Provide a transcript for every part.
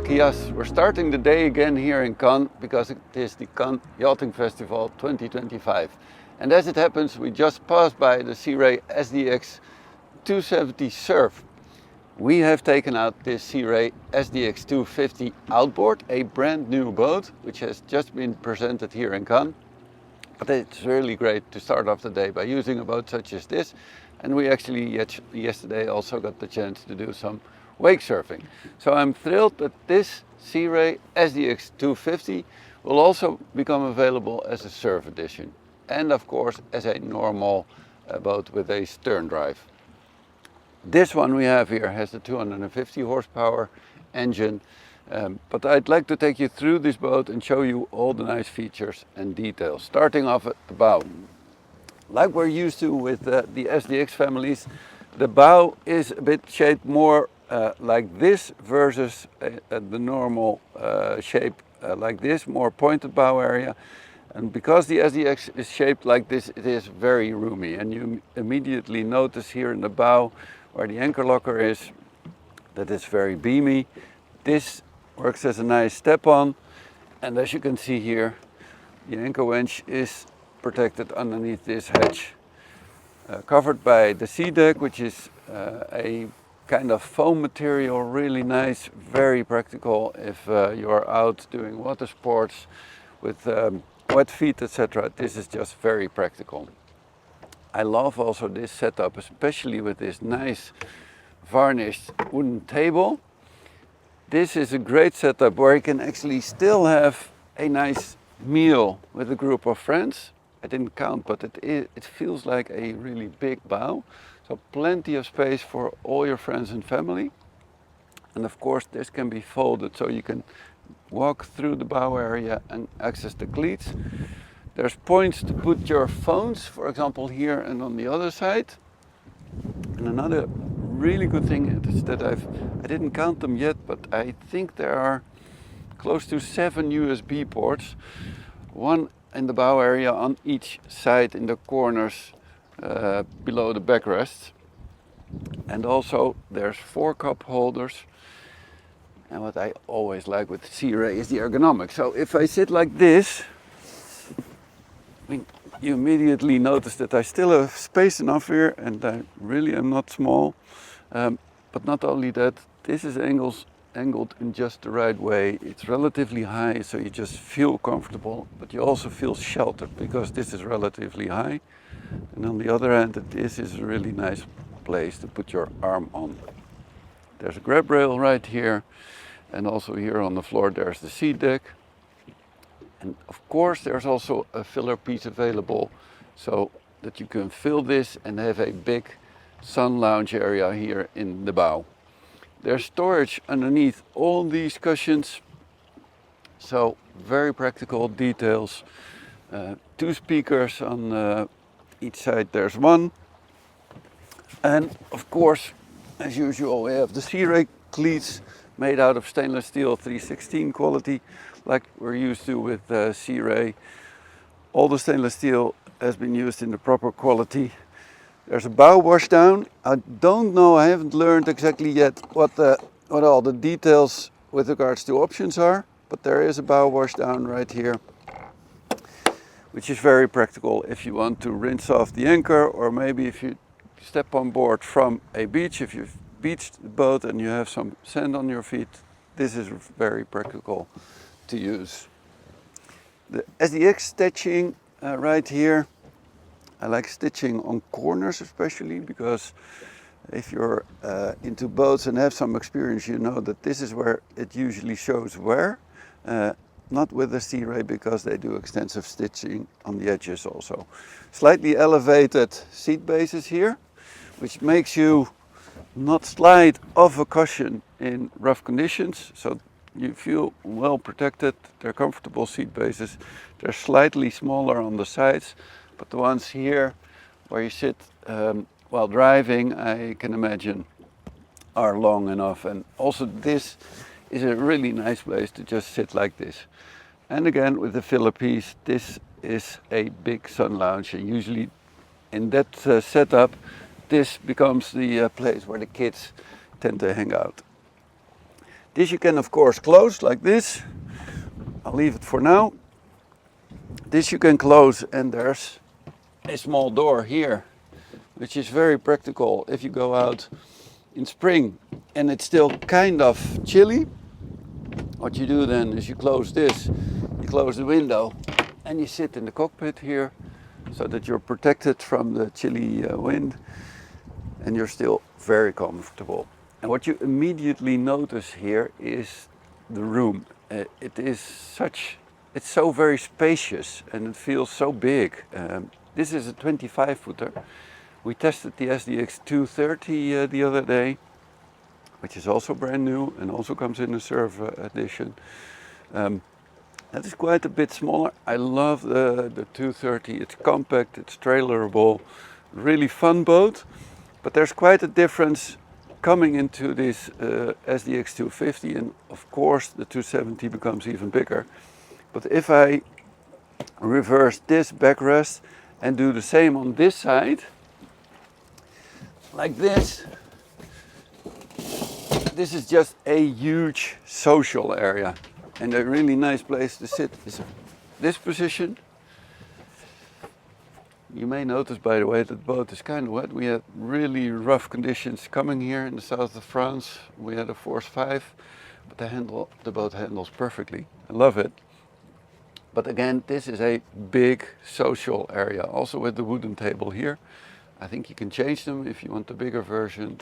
Lucky us, we're starting the day again here in Cannes because it is the Cannes Yachting Festival 2025. And as it happens, we just passed by the Sea Ray SDX 270 Surf. We have taken out this Sea Ray SDX 250 Outboard, a brand new boat, which has just been presented here in Cannes. But it's really great to start off the day by using a boat such as this. And we actually yesterday also got the chance to do some wake surfing. So I'm thrilled that this Sea Ray SDX 250 will also become available as a surf edition. And of course as a normal boat with a stern drive. This one we have here has the 250 horsepower engine. But I'd like to take you through this boat and show you all the nice features and details. Starting off at the bow. Like we're used to with the SDX families, the bow is a bit shaped more like this versus the normal shape like this, more pointed bow area. And because the SDX is shaped like this, it is very roomy. And you immediately notice here in the bow where the anchor locker is, that it's very beamy. This works as a nice step-on. And as you can see here, the anchor winch is protected underneath this hatch. Covered by the sea deck, which is a kind of foam material, really nice, very practical if you're out doing water sports with wet feet, etc. This is just very practical. I love also this setup, especially with this nice varnished wooden table. This is a great setup where you can actually still have a nice meal with a group of friends. I didn't count, but it feels like a really big bow. So plenty of space for all your friends and family. And of course this can be folded so you can walk through the bow area and access the cleats. There's points to put your phones, for example here and on the other side. And another really good thing is that I didn't count them yet, but I think there are close to 7 USB ports. One in the bow area on each side in the corners below the backrests. And also there's 4 cup holders. And what I always like with Sea Ray is the ergonomics. So if I sit like this, you immediately notice that I still have space enough here and I really am not small. But not only that, this is angled in just the right way. It's relatively high, so you just feel comfortable, but you also feel sheltered because this is relatively high. And on the other hand, this is a really nice place to put your arm on. There's a grab rail right here, and also here on the floor there's the seat deck. And of course there's also a filler piece available so that you can fill this and have a big sun lounge area here in the bow. There's storage underneath all these cushions, so very practical details. 2 speakers on each side, there's one. And of course, as usual, we have the Sea Ray cleats made out of stainless steel 316 quality, like we're used to with Sea Ray. All the stainless steel has been used in the proper quality. There's a bow washdown. I don't know, I haven't learned exactly yet what all the details with regards to options are, but there is a bow washdown right here, which is very practical if you want to rinse off the anchor, or maybe if you step on board from a beach, if you've beached the boat and you have some sand on your feet, this is very practical to use. The SDX stitching right here. I like stitching on corners especially because if you're into boats and have some experience, you know that this is where it usually shows wear. Not with the Sea Ray because they do extensive stitching on the edges also. Slightly elevated seat bases here, which makes you not slide off a cushion in rough conditions. So you feel well protected. They're comfortable seat bases. They're slightly smaller on the sides. But the ones here where you sit while driving, I can imagine, are long enough. And also this is a really nice place to just sit like this. And again, with the filler piece, this is a big sun lounge. And usually in that setup, this becomes the place where the kids tend to hang out. This you can of course close like this. I'll leave it for now. This you can close, and there's a small door here, which is very practical if you go out in spring and it's still kind of chilly. What you do then is you close this, you close the window, and you sit in the cockpit here so that you're protected from the chilly wind, and you're still very comfortable. And what you immediately notice here is the room. It's so very spacious, and it feels so big. This is a 25-footer. We tested the SDX 230 the other day, which is also brand new and also comes in a Surf edition. That is quite a bit smaller. I love the 230. It's compact, it's trailerable, really fun boat. But there's quite a difference coming into this SDX 250, and of course the 270 becomes even bigger. But if I reverse this backrest and do the same on this side, like this, this is just a huge social area, and a really nice place to sit is this position. You may notice, by the way, that the boat is kind of wet. We had really rough conditions coming here in the south of France. We had a force 5, but the boat handles perfectly. I love it. But again, this is a big social area, also with the wooden table here. I think you can change them if you want the bigger version,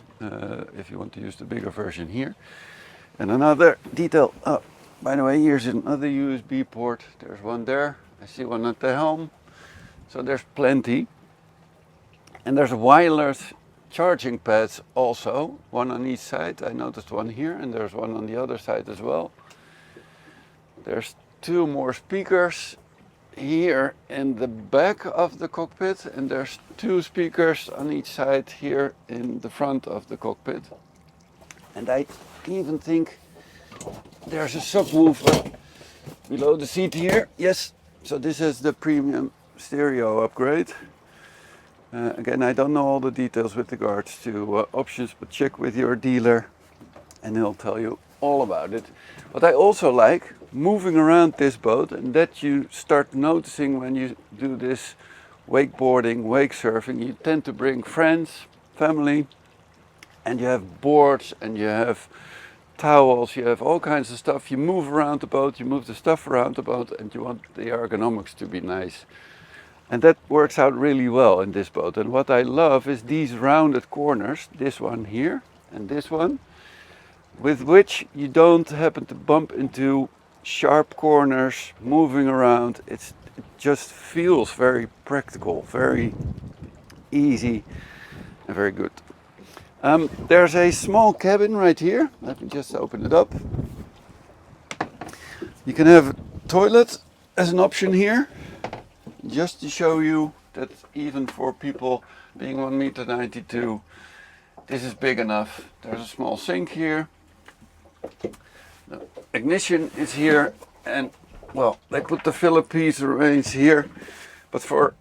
if you want to use the bigger version here. And another detail, oh, by the way, here's another USB port. There's one there. I see one at the helm. So there's plenty. And there's wireless charging pads also, one on each side. I noticed one here, and there's one on the other side as well. There's 2 more speakers here in the back of the cockpit, and there's 2 speakers on each side here in the front of the cockpit. And I even think there's a subwoofer below the seat here. Yes, so this is the premium stereo upgrade. Again, I don't know all the details with regards to options, but check with your dealer and he'll tell you all about it. What I also like moving around this boat, and that you start noticing when you do this wakeboarding, wake surfing, you tend to bring friends, family, and you have boards and you have towels, you have all kinds of stuff. You move around the boat, you move the stuff around the boat, and you want the ergonomics to be nice. And that works out really well in this boat. And what I love is these rounded corners, this one here and this one, with which you don't happen to bump into sharp corners, moving around. It just feels very practical, very easy, and very good. There's a small cabin right here. Let me just open it up. You can have a toilet as an option here, just to show you that even for people being 1.92 meters, this is big enough. There's a small sink here. The ignition is here, and well, they put the Philippines range here, but for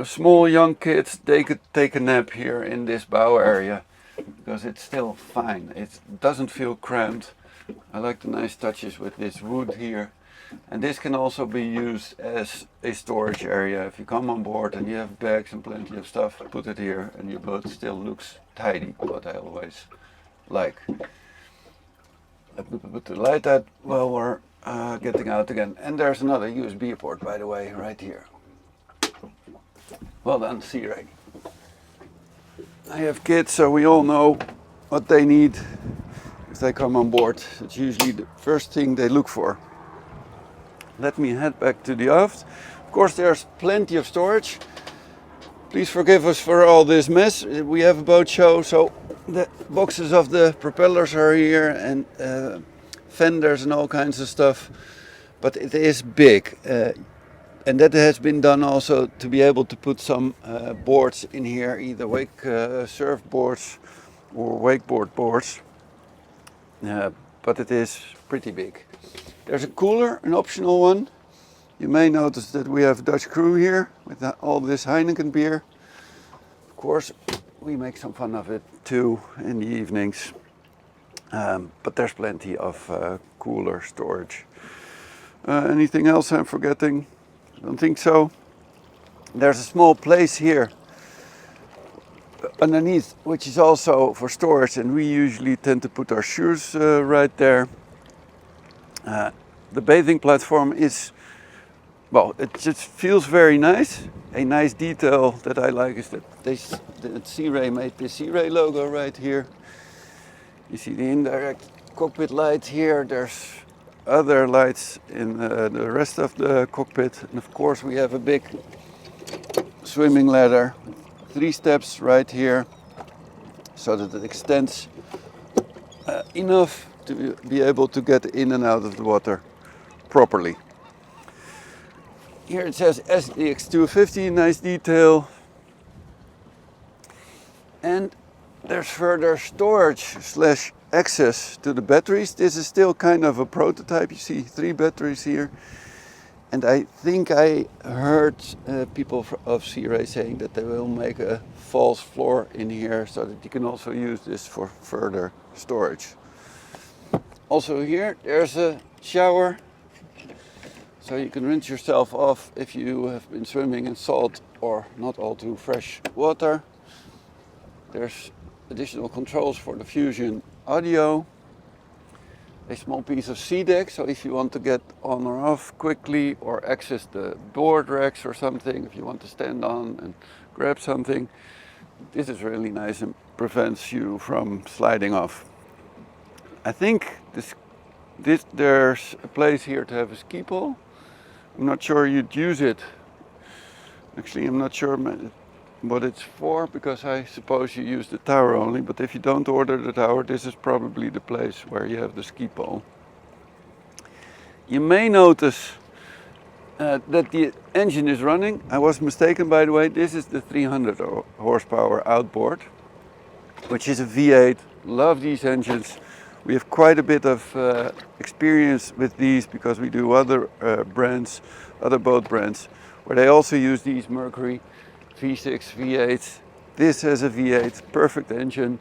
small young kids, they could take a nap here in this bow area because it's still fine. It doesn't feel cramped. I like the nice touches with this wood here. And this can also be used as a storage area. If you come on board and you have bags and plenty of stuff, put it here and your boat still looks tidy, what I always like. Let me put the light out while we're getting out again. And there's another USB port, by the way, right here. Well done, Sea Ray. I have kids, so we all know what they need if they come on board. It's usually the first thing they look for. Let me head back to the aft. Of course, there's plenty of storage. Please forgive us for all this mess. We have a boat show, so the boxes of the propellers are here and fenders and all kinds of stuff. But it is big. And that has been done also to be able to put some boards in here, either wake surf boards or wakeboard boards. But it is pretty big. There's a cooler, an optional one. You may notice that we have Dutch crew here with all this Heineken beer. Of course, we make some fun of it too in the evenings. but there's plenty of cooler storage. Anything else I'm forgetting? I don't think so. There's a small place here underneath, which is also for storage, and we usually tend to put our shoes right there. The bathing platform is, well, it just feels very nice. A nice detail that I like is that that Sea Ray made the Sea Ray logo right here. You see the indirect cockpit light here. There's other lights in the rest of the cockpit, and of course we have a big swimming ladder, 3 steps right here, so that it extends enough to be able to get in and out of the water properly. Here it says SDX 250, nice detail. And there's further storage / access to the batteries. This is still kind of a prototype. You see 3 batteries here. And I think I heard people of Sea Ray saying that they will make a false floor in here so that you can also use this for further storage. Also here, there's a shower. So you can rinse yourself off if you have been swimming in salt or not all too fresh water. There's additional controls for the Fusion audio. A small piece of SDX, so if you want to get on or off quickly or access the board racks or something, if you want to stand on and grab something, this is really nice and prevents you from sliding off. I think there's a place here to have a ski pole. I'm not sure you'd use it. Actually, I'm not sure what it's for, because I suppose you use the tower only, but if you don't order the tower, this is probably the place where you have the ski pole. You may notice that the engine is running. I was mistaken, by the way. This is the 300 horsepower Outboard, which is a V8. Love these engines. We have quite a bit of experience with these because we do other brands, other boat brands, where they also use these Mercury V6, V8. This has a V8, perfect engine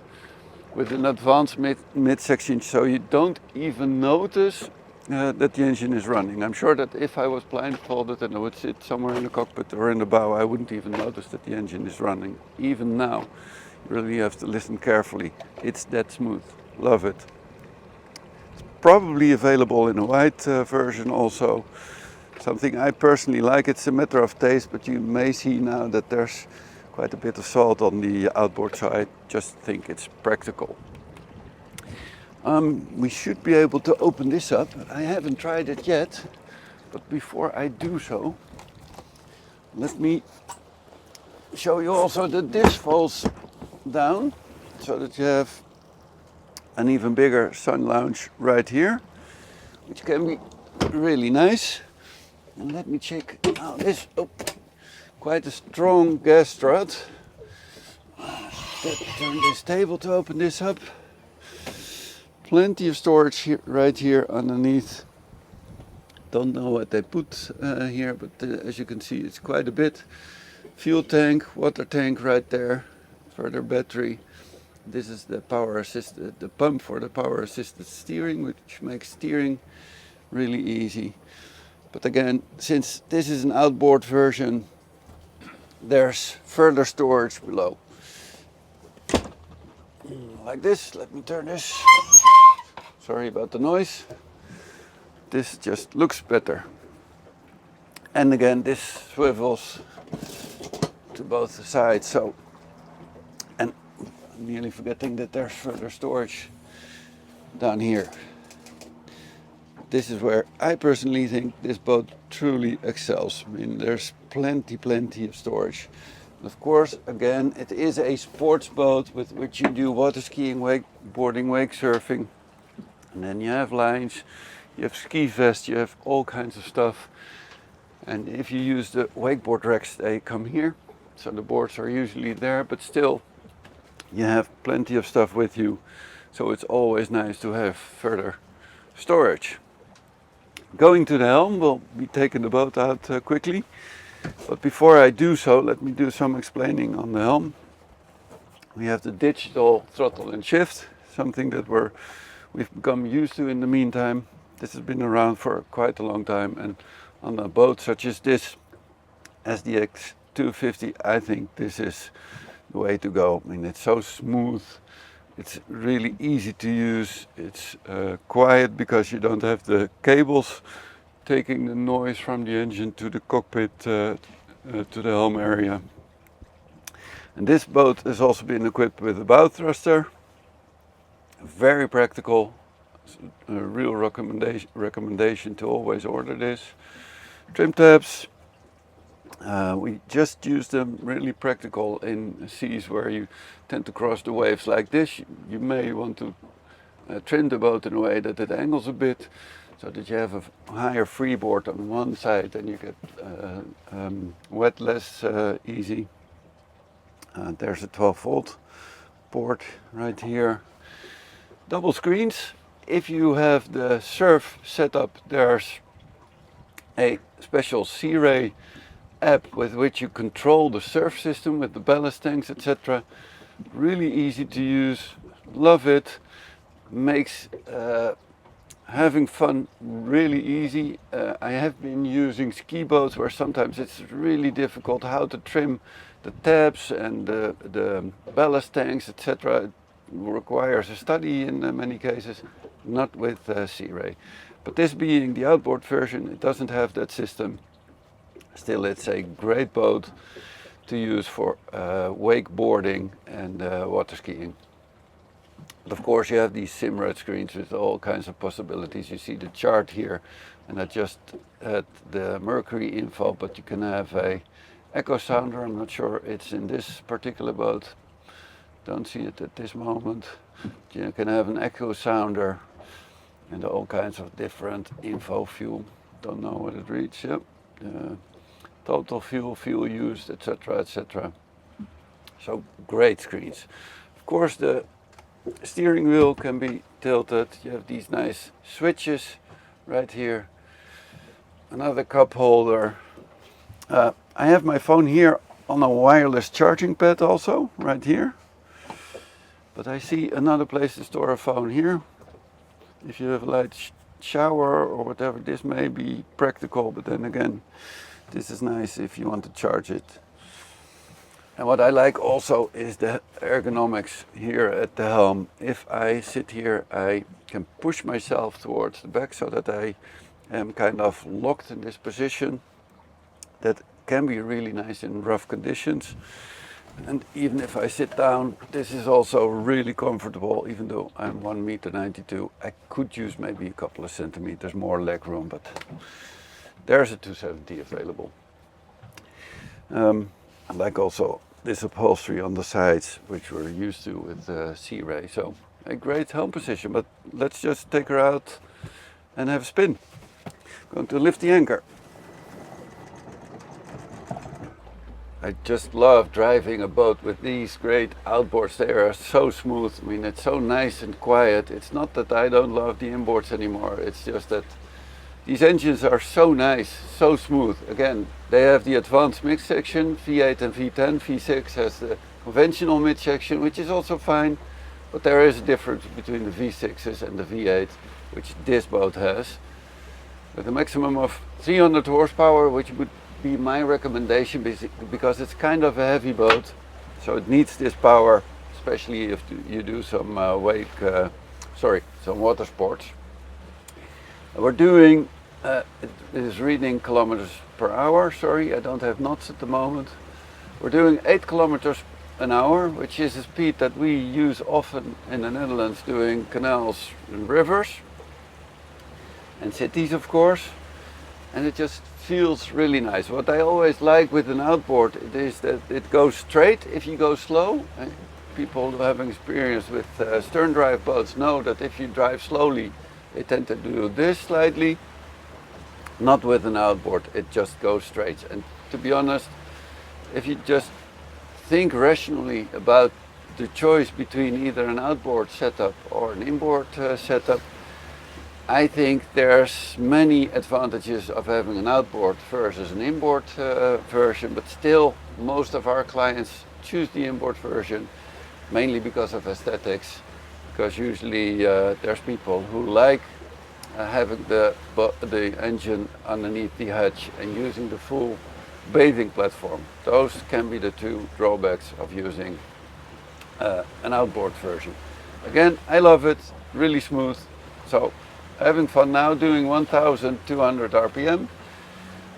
with an advanced midsection, so you don't even notice that the engine is running. I'm sure that if I was blindfolded and I would sit somewhere in the cockpit or in the bow, I wouldn't even notice that the engine is running. Even now, you really have to listen carefully. It's that smooth. Love it. It's probably available in a white version also. Something I personally like. It's a matter of taste, but you may see now that there's quite a bit of salt on the Outboard, so I just think it's practical. We should be able to open this up. I haven't tried it yet, but before I do so, let me show you also that this falls down, so that you have an even bigger sun lounge right here, which can be really nice. And let me check out this. Oh, quite a strong gas strut. Turn this table to open this up. Plenty of storage here, right here underneath. Don't know what they put here, but as you can see, it's quite a bit. Fuel tank, water tank right there. Further battery. This is the the pump for the power assisted steering, which makes steering really easy. But again, since this is an Outboard version, there's further storage below. Like this. Let me turn this. Sorry about the noise. This just looks better. And again, this swivels to both sides. So, and I'm nearly forgetting that there's further storage down here. This is where I personally think this boat truly excels. I mean, there's plenty of storage. Of course, again, it is a sports boat with which you do water skiing, wakeboarding, wake surfing. And then you have lines, you have ski vests, you have all kinds of stuff. And if you use the wakeboard racks, they come here. So the boards are usually there, but still you have plenty of stuff with you. So it's always nice to have further storage. Going to the helm, we'll be taking the boat out quickly. But before I do so, let me do some explaining on the helm. We have the digital throttle and shift, something that we're we've become used to in the meantime. This has been around for quite a long time, and on a boat such as this SDX 250, I think this is the way to go. I mean, it's so smooth, it's really easy to use, it's quiet because you don't have the cables taking the noise from the engine to the cockpit, to the helm area. And this boat has also been equipped with a bow thruster, very practical, a real recommendation to always order this. Trim tabs, we just use them, really practical in seas where you tend to cross the waves like this. You may want to trim the boat in a way that it angles a bit, so that you have a higher freeboard on one side and you get wet less easy. There's a 12-volt port right here. Double screens. If you have the surf setup, there's a special Sea-Ray app with which you control the surf system with the ballast tanks, etc. Really easy to use, love it, makes having fun really easy. I have been using ski boats where sometimes it's really difficult how to trim the tabs and the ballast tanks, etc. It requires a study in many cases, not with Sea-Ray. But this being the outboard version, it doesn't have that system. Still, it's a great boat to use for wakeboarding and water skiing. But of course you have these Simrad screens with all kinds of possibilities. You see the chart here, and I just had the mercury info, but you can have a echo sounder. I'm not sure it's in this particular boat. Don't see it at this moment. You can have an echo sounder and all kinds of different info, fuel. Don't know what it reads. Yep. Total fuel used, etc., etc. So great screens. Of course, the steering wheel can be tilted. You have these nice switches right here. Another cup holder. I have my phone here on a wireless charging pad also, right here. But I see another place to store a phone here. If you have a light shower or whatever, this may be practical, but then again, this is nice if you want to charge it. And what I like also is the ergonomics here at the helm. If I sit here, I can push myself towards the back so that I am kind of locked in this position. That can be really nice in rough conditions. And even if I sit down, this is also really comfortable, even though I'm 1.92 m. I could use maybe a couple of centimeters more leg room, but there's a 270 available. I like also this upholstery on the sides, which we're used to with Sea-Ray. So a great helm position, but let's just take her out and have a spin. Going to lift the anchor. I just love driving a boat with these great outboards. They are so smooth. I mean, it's so nice and quiet. It's not that I don't love the inboards anymore. It's just that these engines are so nice, so smooth. Again, they have the advanced mix section, V8 and V10. V6 has the conventional mid section, which is also fine. But there is a difference between the V6s and the V8, which this boat has. With a maximum of 300 horsepower, which would be my recommendation, because it's kind of a heavy boat, so it needs this power, especially if you do some some water sports. We're doing, it is reading kilometers per hour. Sorry, I don't have knots at the moment. We're doing 8 kilometers an hour, which is a speed that we use often in the Netherlands doing canals and rivers and cities, of course. And it just feels really nice. What I always like with an outboard is that it goes straight if you go slow. People who have experience with stern drive boats know that if you drive slowly, they tend to do this slightly. Not with an outboard, it just goes straight. And to be honest, if you just think rationally about the choice between either an outboard setup or an inboard setup, I think there's many advantages of having an outboard versus an inboard version, but still most of our clients choose the inboard version, mainly because of aesthetics, because usually there's people who like having the engine underneath the hatch and using the full bathing platform. Those can be the two drawbacks of using an outboard version. Again, I love it, really smooth. So having fun now doing 1200 RPM.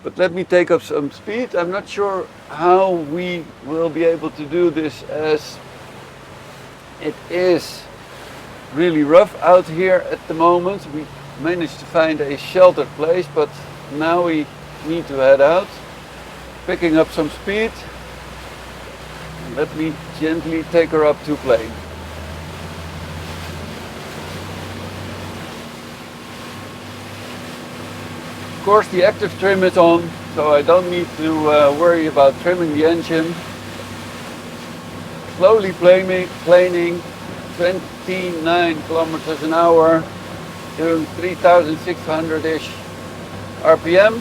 But let me take up some speed. I'm not sure how we will be able to do this, as it is really rough out here at the moment. We managed to find a sheltered place, but now we need to head out. Picking up some speed. Let me gently take her up to plane. Of course, the active trim is on, so I don't need to worry about trimming the engine. Slowly planing, 29 kilometers an hour, doing 3,600-ish RPM.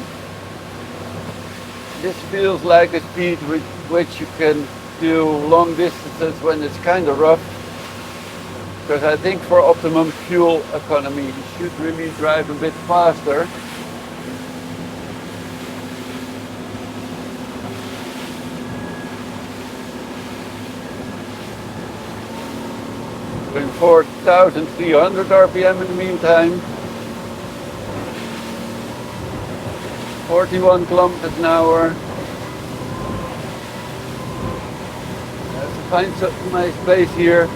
This feels like a speed with which you can do long distances when it's kind of rough, because I think for optimum fuel economy you should really drive a bit faster. Doing 4,300 RPM in the meantime. 41 kilometers an hour. Have to find some nice place here.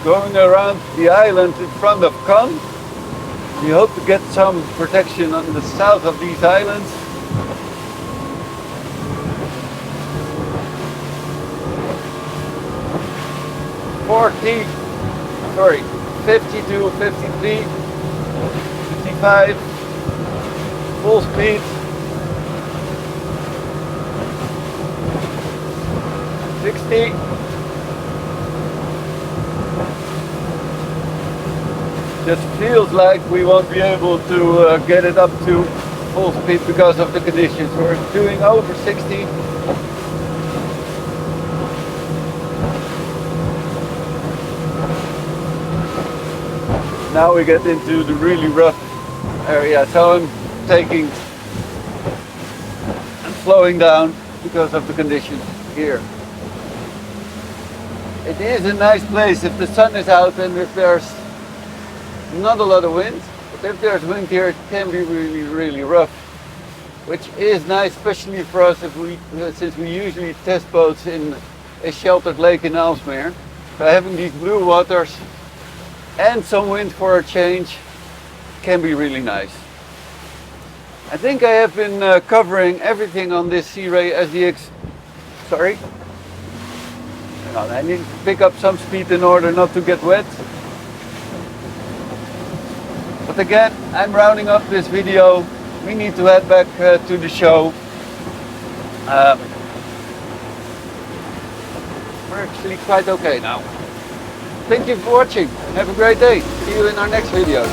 Going around the island in front of Côte. We hope to get some protection on the south of these islands. Sorry, 52, 53, 55, full speed. 60. Just feels like we won't be able to get it up to full speed because of the conditions. We're doing over 60. Now we get into the really rough area, so I'm taking and slowing down because of the conditions here. It is a nice place if the sun is out and if there's not a lot of wind, but if there's wind here it can be really rough, which is nice, especially for us since we usually test boats in a sheltered lake in Aalsmeer. By having these blue waters and some wind for a change can be really nice. I think I have been covering everything on this Sea Ray SDX. Sorry. Hang on, I need to pick up some speed in order not to get wet. But again, I'm rounding up this video. We need to head back to the show. We're actually quite okay now. Thank you for watching. Have a great day. See you in our next video.